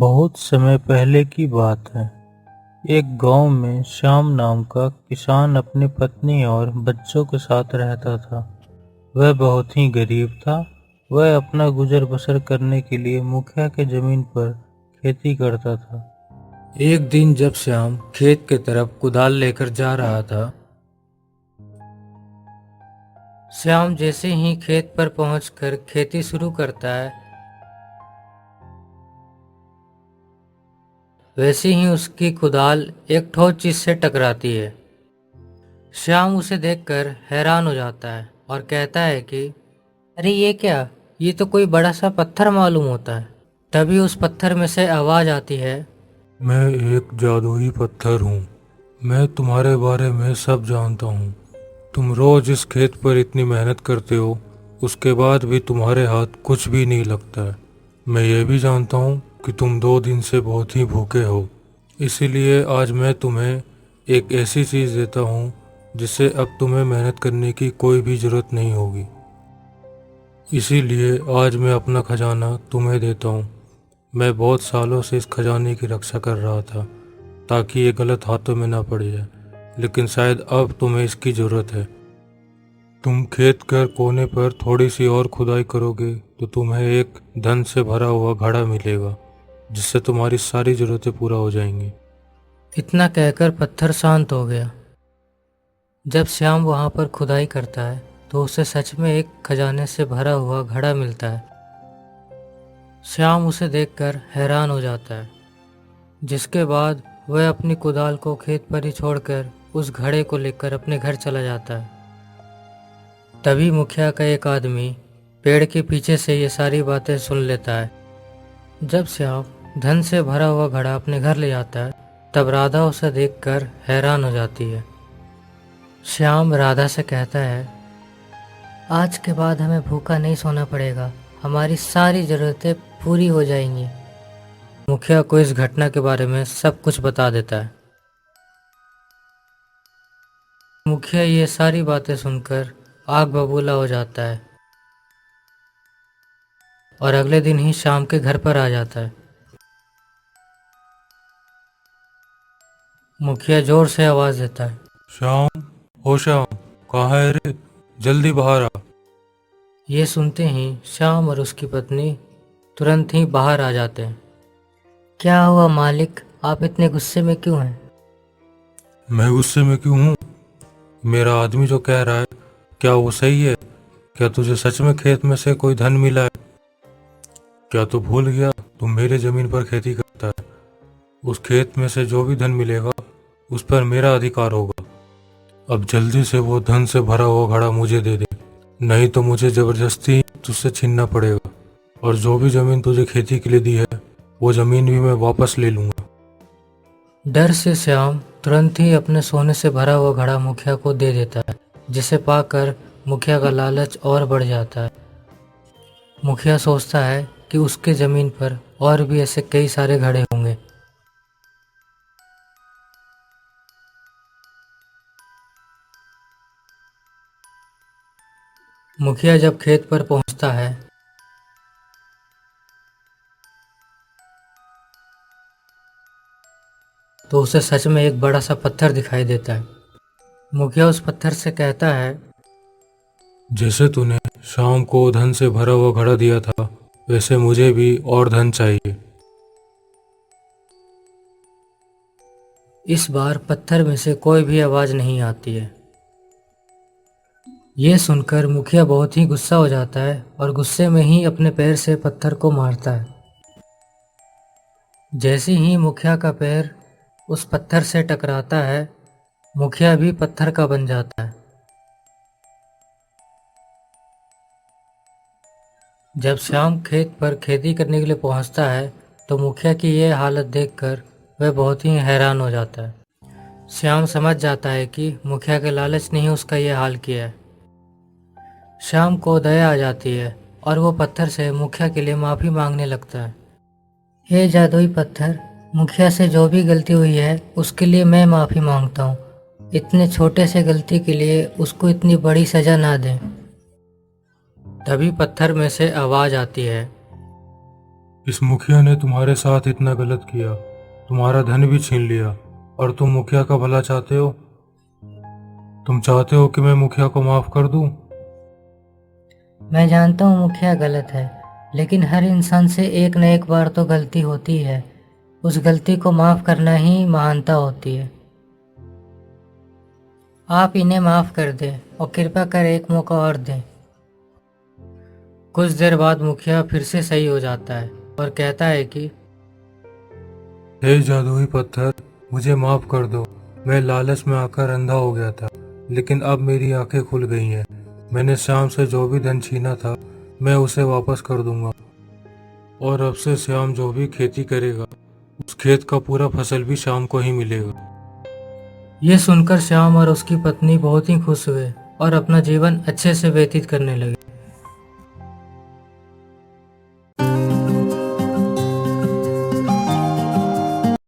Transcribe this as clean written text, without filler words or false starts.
बहुत समय पहले की बात है। एक गांव में श्याम नाम का किसान अपनी पत्नी और बच्चों के साथ रहता था। वह बहुत ही गरीब था। वह अपना गुजर बसर करने के लिए मुखिया के जमीन पर खेती करता था। एक दिन जब श्याम खेत की तरफ कुदाल लेकर जा रहा था, श्याम जैसे ही खेत पर पहुंचकर खेती शुरू करता है, वैसे ही उसकी कुदाल एक ठोस चीज से टकराती है। श्याम उसे देखकर हैरान हो जाता है और कहता है कि अरे ये क्या, ये तो कोई बड़ा सा पत्थर मालूम होता है। तभी उस पत्थर में से आवाज आती है, मैं एक जादुई पत्थर हूँ। मैं तुम्हारे बारे में सब जानता हूँ। तुम रोज इस खेत पर इतनी मेहनत करते हो, उसके बाद भी तुम्हारे हाथ कुछ भी नहीं लगता है। मैं ये भी जानता हूँ कि तुम 2 दिन से बहुत ही भूखे हो। इसीलिए आज मैं तुम्हें एक ऐसी चीज़ देता हूँ जिससे अब तुम्हें मेहनत करने की कोई भी ज़रूरत नहीं होगी। इसीलिए आज मैं अपना खजाना तुम्हें देता हूँ। मैं बहुत सालों से इस खजाने की रक्षा कर रहा था ताकि ये गलत हाथों में ना पड़ जाए, लेकिन शायद अब तुम्हें इसकी ज़रूरत है। तुम खेत कर कोने पर थोड़ी सी और खुदाई करोगे तो तुम्हें एक धन से भरा हुआ घड़ा मिलेगा, जिससे तुम्हारी सारी ज़रूरतें पूरा हो जाएंगी। इतना कहकर पत्थर शांत हो गया। जब श्याम वहां पर खुदाई करता है तो उसे सच में एक खजाने से भरा हुआ घड़ा मिलता है। श्याम उसे देखकर हैरान हो जाता है, जिसके बाद वह अपनी कुदाल को खेत पर ही छोड़कर उस घड़े को लेकर अपने घर चला जाता है। तभी मुखिया का एक आदमी पेड़ के पीछे से ये सारी बातें सुन लेता है। जब श्याम धन से भरा हुआ घड़ा अपने घर ले जाता है, तब राधा उसे देखकर हैरान हो जाती है। श्याम राधा से कहता है, आज के बाद हमें भूखा नहीं सोना पड़ेगा, हमारी सारी ज़रूरतें पूरी हो जाएंगी। मुखिया को इस घटना के बारे में सब कुछ बता देता है। मुखिया ये सारी बातें सुनकर आग बबूला हो जाता है और अगले दिन ही शाम के घर पर आ जाता है। मुखिया जोर से आवाज देता है, श्याम, ओ श्याम, कहाँ है रे? जल्दी बाहर आ। ये सुनते ही श्याम और उसकी पत्नी तुरंत ही बाहर आ जाते हैं। क्या हुआ मालिक, आप इतने गुस्से में क्यों हैं? मैं गुस्से में क्यों हूँ? मेरा आदमी जो कह रहा है, क्या वो सही है? क्या तुझे सच में खेत में से कोई धन मिला है? क्या तू भूल गया तुम मेरे जमीन पर खेती करता है? उस खेत में से जो भी धन मिलेगा उस पर मेरा अधिकार होगा। अब जल्दी से वो धन से भरा हुआ घड़ा मुझे दे दे, नहीं तो मुझे जबरदस्ती तुझसे छीनना पड़ेगा। और जो भी जमीन तुझे खेती के लिए दी है वो जमीन भी मैं वापस ले लूंगा। डर से श्याम तुरंत ही अपने सोने से भरा हुआ घड़ा मुखिया को दे देता है, जिसे पाकर मुखिया का लालच और बढ़ जाता है। मुखिया सोचता है कि उसके जमीन पर और भी ऐसे कई सारे घड़े होंगे। मुखिया जब खेत पर पहुंचता है तो उसे सच में एक बड़ा सा पत्थर दिखाई देता है। मुखिया उस पत्थर से कहता है, जैसे तूने शाम को धन से भरा हुआ घड़ा दिया था, वैसे मुझे भी और धन चाहिए। इस बार पत्थर में से कोई भी आवाज नहीं आती है। ये सुनकर मुखिया बहुत ही गुस्सा हो जाता है और गुस्से में ही अपने पैर से पत्थर को मारता है। जैसे ही मुखिया का पैर उस पत्थर से टकराता है, मुखिया भी पत्थर का बन जाता है। जब श्याम खेत पर खेती करने के लिए पहुंचता है तो मुखिया की यह हालत देखकर वह बहुत ही हैरान हो जाता है। श्याम समझ जाता है कि मुखिया के लालच ने ही उसका यह हाल किया है। श्याम को दया आ जाती है और वो पत्थर से मुखिया के लिए माफ़ी मांगने लगता है। हे जादुई पत्थर, मुखिया से जो भी गलती हुई है उसके लिए मैं माफ़ी मांगता हूँ। इतने छोटे से गलती के लिए उसको इतनी बड़ी सज़ा ना दें। तभी पत्थर में से आवाज़ आती है, इस मुखिया ने तुम्हारे साथ इतना गलत किया, तुम्हारा धन भी छीन लिया, और तुम मुखिया का भला चाहते हो? तुम चाहते हो कि मैं मुखिया को माफ कर दूं? मैं जानता हूँ मुखिया गलत है, लेकिन हर इंसान से एक न एक बार तो गलती होती है। उस गलती को माफ करना ही महानता होती है। आप इन्हें माफ कर दें और कृपा कर एक मौका और दें। कुछ देर बाद मुखिया फिर से सही हो जाता है और कहता है कि हे जादुई पत्थर, मुझे माफ कर दो। मैं लालच में आकर अंधा हो गया था, लेकिन अब मेरी आंखें खुल गई हैं। मैंने श्याम से जो भी धन छीना था, मैं उसे वापस कर दूंगा, और अब से श्याम जो भी खेती करेगा, उस खेत का पूरा फसल भी श्याम को ही मिलेगा। ये सुनकर श्याम और उसकी पत्नी बहुत ही खुश हुए और अपना जीवन अच्छे से व्यतीत करने लगे।